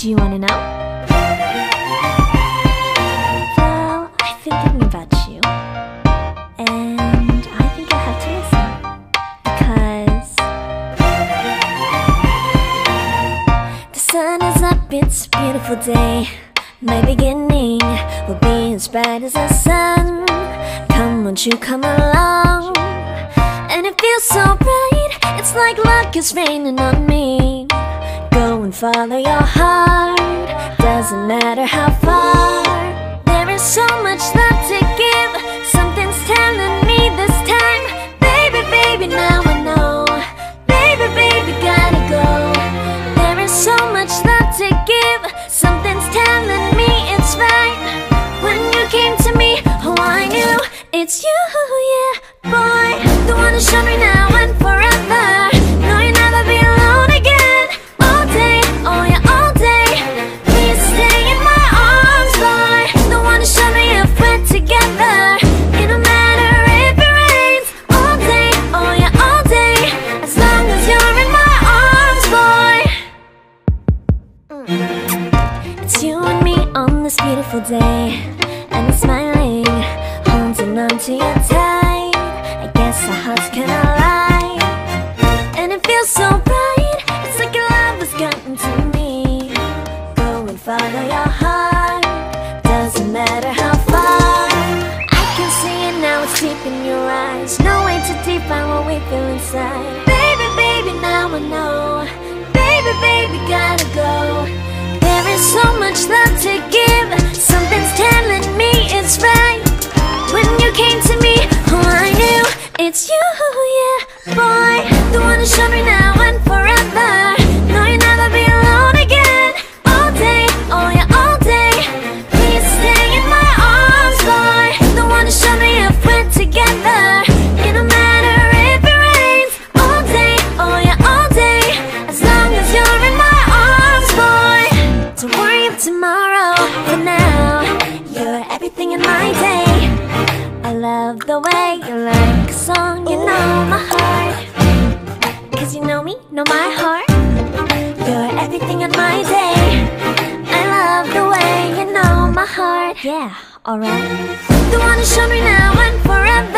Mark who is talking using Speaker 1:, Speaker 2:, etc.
Speaker 1: Do you wanna know? Well, I've been thinking about you, and I think I have to listen, because the sun is up, it's a beautiful day. My beginning will be as bright as the sun. Come, won't you come along? And it feels so bright, it's like luck is raining on me. Go and follow your heart, doesn't matter how far. There is so much love to give, something's telling me this time. Baby, baby, now I know. Baby, baby, gotta go. There is so much love to give, something's telling me it's right. When you came to me, oh I knew it's you, yeah, boy. The one who showed me now and forever. No, you'll never be alone again. All day, oh yeah, all day. Please stay in my arms, boy. The one who showed me if we're together. It don't matter if it rains. All day, oh yeah, all day. As long as you're in my arms, boy. It's you and me on this beautiful day, and it's smiling, holding on to you tight. I guess our hearts can align, and it feels so bright. It's like your love has gotten to me. Go and follow your heart, doesn't matter how far. I can see it now, it's deep in your eyes. No way to define what we feel inside. Baby, baby, now I know. Baby, baby, gotta go. There is so much love to give, something's telling me it's right. When you came to me, oh I knew it's you, yeah, boy. The one who showed me now and forever. No, you'll never be alone again. All day, oh yeah, all day. Please stay in my arms, boy. The one who showed me if we're together. It don't matter if it rains. All day, oh yeah, all day. As long as you're in my arms, boy. Don't worry of tomorrow, for now you're everything in my day. I love the way you like a song, you know my heart. Cause you know me, know my heart. You're everything in my day. I love the way you know my heart. Yeah, alright. The one who showed me now and forever.